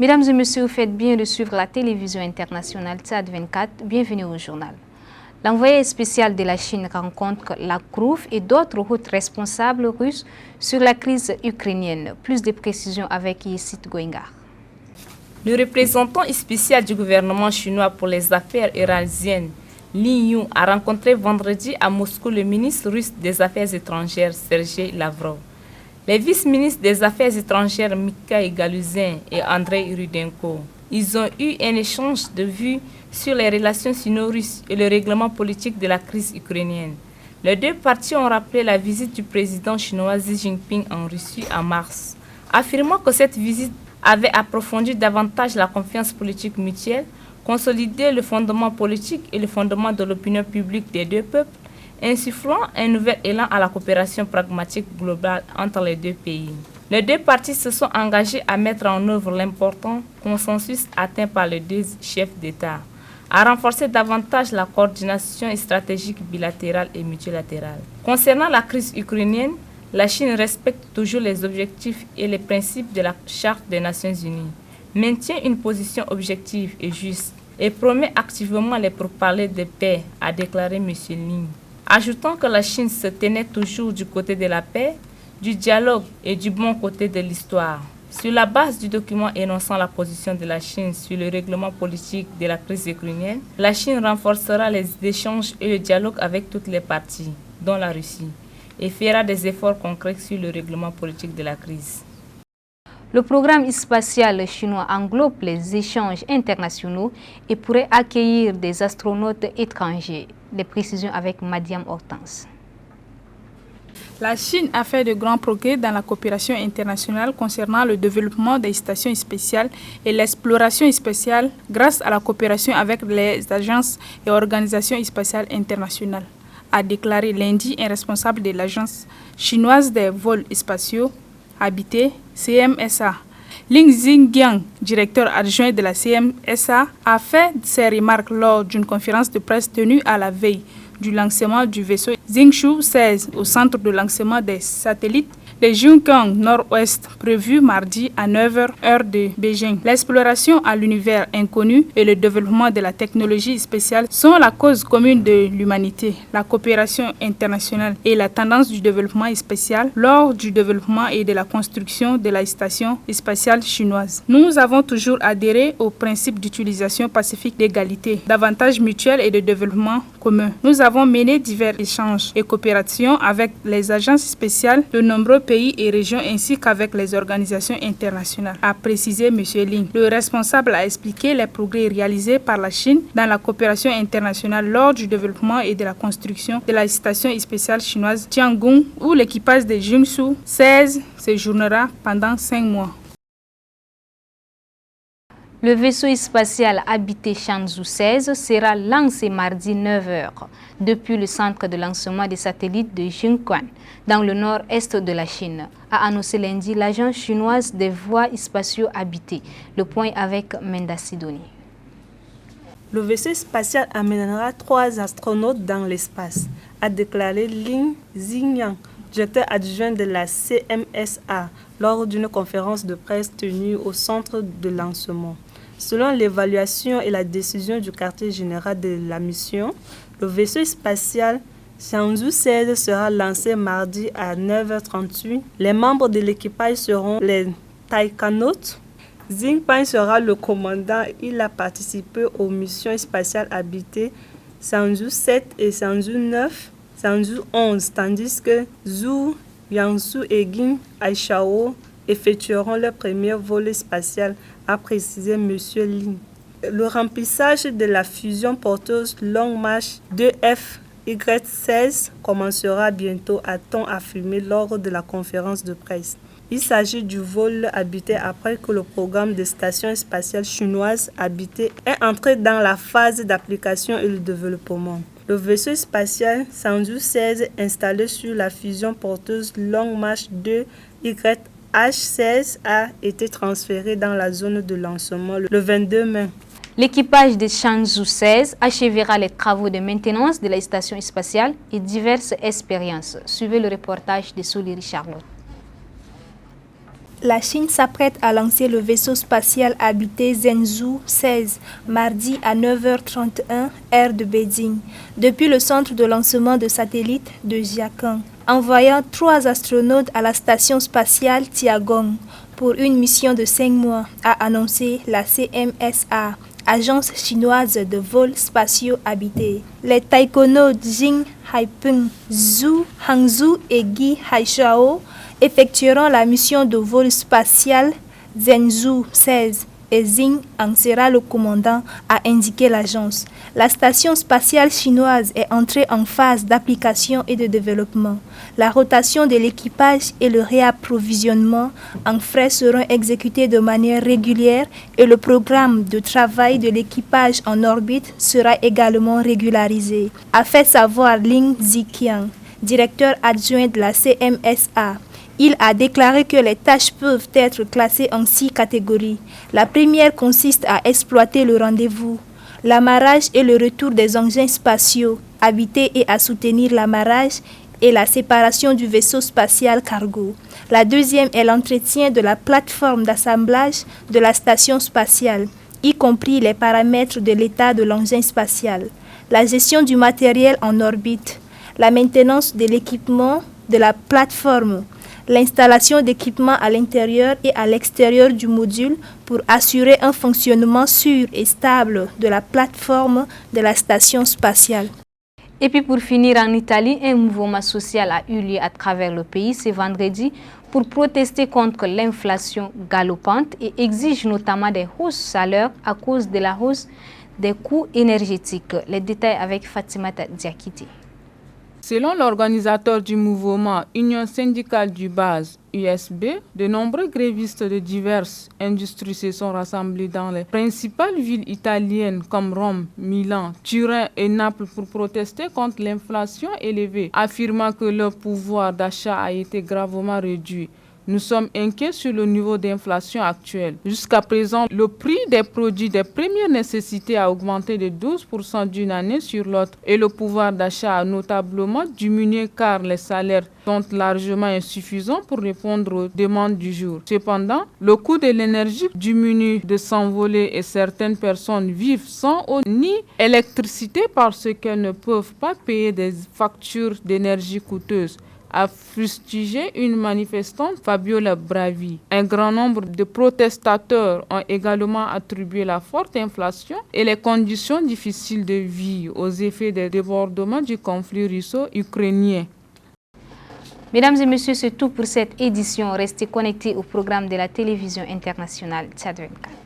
Mesdames et messieurs, vous faites bien de suivre la télévision internationale TSAD 24. Bienvenue au journal. L'envoyé spécial de la Chine rencontre Lavrov et d'autres hauts responsables russes sur la crise ukrainienne. Plus de précisions avec Yessit Goengar. Le représentant spécial du gouvernement chinois pour les affaires eurasiennes, Li Yu, a rencontré vendredi à Moscou le ministre russe des Affaires étrangères, Sergei Lavrov. Les vice-ministres des Affaires étrangères Mikhail Galuzin et Andrei Rudenko, ils ont eu un échange de vues sur les relations sino-russes et le règlement politique de la crise ukrainienne. Les deux parties ont rappelé la visite du président chinois Xi Jinping en Russie en mars, affirmant que cette visite avait approfondi davantage la confiance politique mutuelle, consolidé le fondement politique et le fondement de l'opinion publique des deux peuples, insufflant un nouvel élan à la coopération pragmatique globale entre les deux pays. Les deux parties se sont engagées à mettre en œuvre l'important consensus atteint par les deux chefs d'État, à renforcer davantage la coordination stratégique bilatérale et multilatérale. Concernant la crise ukrainienne, la Chine respecte toujours les objectifs et les principes de la Charte des Nations Unies, maintient une position objective et juste et promet activement les pourparlers de paix, a déclaré M. Lin, ajoutant que la Chine se tenait toujours du côté de la paix, du dialogue et du bon côté de l'histoire. Sur la base du document énonçant la position de la Chine sur le règlement politique de la crise ukrainienne, la Chine renforcera les échanges et le dialogue avec toutes les parties, dont la Russie, et fera des efforts concrets sur le règlement politique de la crise. Le programme spatial chinois englobe les échanges internationaux et pourrait accueillir des astronautes étrangers. Des précisions avec Madiam Hortense. La Chine a fait de grands progrès dans la coopération internationale concernant le développement des stations spatiales et l'exploration spatiale grâce à la coopération avec les agences et organisations spatiales internationales, a déclaré lundi un responsable de l'agence chinoise des vols spatiaux habités, CMSA. Ling Xingyang, directeur adjoint de la CMSA, a fait ces remarques lors d'une conférence de presse tenue à la veille du lancement du vaisseau Xingshu 16 au centre de lancement des satellites de Jiuquan Nord-Ouest, prévu mardi à 9h heure de Beijing. L'exploration à l'univers inconnu et le développement de la technologie spatiale sont la cause commune de l'humanité. La coopération internationale et la tendance du développement spatial lors du développement et de la construction de la station spatiale chinoise. Nous avons toujours adhéré au principe d'utilisation pacifique d'égalité, d'avantages mutuels et de développement commun. Nous avons mené divers échanges et coopérations avec les agences spatiales de nombreux pays et régions ainsi qu'avec les organisations internationales, a précisé M. Lin. Le responsable a expliqué les progrès réalisés par la Chine dans la coopération internationale lors du développement et de la construction de la station spatiale chinoise Tiangong, où l'équipage de Xingshu 16 séjournera pendant 5 mois. Le vaisseau spatial habité Shenzhou 16 sera lancé mardi 9h depuis le centre de lancement des satellites de Jiuquan, dans le nord-est de la Chine, a annoncé lundi l'agence chinoise des voies spatiaux habitées. Le point avec Menda Sidoni. Le vaisseau spatial amènera 3 astronautes dans l'espace, a déclaré Ling Xingyang, directeur adjoint de la CMSA, lors d'une conférence de presse tenue au centre de lancement. Selon l'évaluation et la décision du quartier général de la mission, le vaisseau spatial Shenzhou 16 sera lancé mardi à 9h38. Les membres de l'équipage seront les taïkanautes. Xingpeng sera le commandant. Il a participé aux missions spatiales habitées Shenzhou 7 et Shenzhou 9, Shenzhou 11, tandis que Zhu Yangsu et Gin Aishao effectueront leur premier vol spatial, a précisé M. Lin. Le remplissage de la fusion porteuse Long March 2FY16 commencera bientôt, a-t-on affirmé lors de la conférence de presse. Il s'agit du vol habité après que le programme de station spatiale chinoise habitée est entré dans la phase d'application et de développement. Le vaisseau spatial Shenzhou 16 installé sur la fusion porteuse Long March 2YH16 a été transféré dans la zone de lancement le 22 mai. L'équipage de Shenzhou 16 achèvera les travaux de maintenance de la station spatiale et diverses expériences. Suivez le reportage de Soleri Charlotte. La Chine s'apprête à lancer le vaisseau spatial habité Zhenzhou 16, mardi à 9h31, heure de Beijing, depuis le centre de lancement de satellites de Jiakang, envoyant 3 astronautes à la station spatiale Tiangong pour une mission de 5 mois, a annoncé la CMSA, agence chinoise de vols spatiaux habités. Les taïkonautes Jing Haipeng, Zhu Hangzhou et Guy Haichao effectueront la mission de vol spatial Zhenzhou 16 et Xing en sera le commandant, a indiqué l'agence. La station spatiale chinoise est entrée en phase d'application et de développement. La rotation de l'équipage et le réapprovisionnement en frais seront exécutés de manière régulière et le programme de travail de l'équipage en orbite sera également régularisé, a fait savoir Ling Ziqiang, directeur adjoint de la CMSA. Il a déclaré que les tâches peuvent être classées en 6 catégories. La première consiste à exploiter le rendez-vous, l'amarrage et le retour des engins spatiaux habités et à soutenir l'amarrage et la séparation du vaisseau spatial cargo. La deuxième est l'entretien de la plateforme d'assemblage de la station spatiale, y compris les paramètres de l'état de l'engin spatial, la gestion du matériel en orbite, la maintenance de l'équipement de la plateforme, l'installation d'équipements à l'intérieur et à l'extérieur du module pour assurer un fonctionnement sûr et stable de la plateforme de la station spatiale. Et puis pour finir, en Italie, un mouvement social a eu lieu à travers le pays ce vendredi pour protester contre l'inflation galopante et exige notamment des hausses salaires à cause de la hausse des coûts énergétiques. Les détails avec Fatimata Diakité. Selon l'organisateur du mouvement Union syndicale du base, USB, de nombreux grévistes de diverses industries se sont rassemblés dans les principales villes italiennes comme Rome, Milan, Turin et Naples pour protester contre l'inflation élevée, affirmant que leur pouvoir d'achat a été gravement réduit. Nous sommes inquiets sur le niveau d'inflation actuel. Jusqu'à présent, le prix des produits des premières nécessités a augmenté de 12% d'une année sur l'autre et le pouvoir d'achat a notablement diminué car les salaires sont largement insuffisants pour répondre aux demandes du jour. Cependant, le coût de l'énergie diminue de s'envoler et certaines personnes vivent sans eau ni électricité parce qu'elles ne peuvent pas payer des factures d'énergie coûteuses, a fustigé une manifestante, Fabiola Bravi. Un grand nombre de protestateurs ont également attribué la forte inflation et les conditions difficiles de vie aux effets des débordements du conflit russo-ukrainien. Mesdames et messieurs, c'est tout pour cette édition. Restez connectés au programme de la télévision internationale Tchad 24.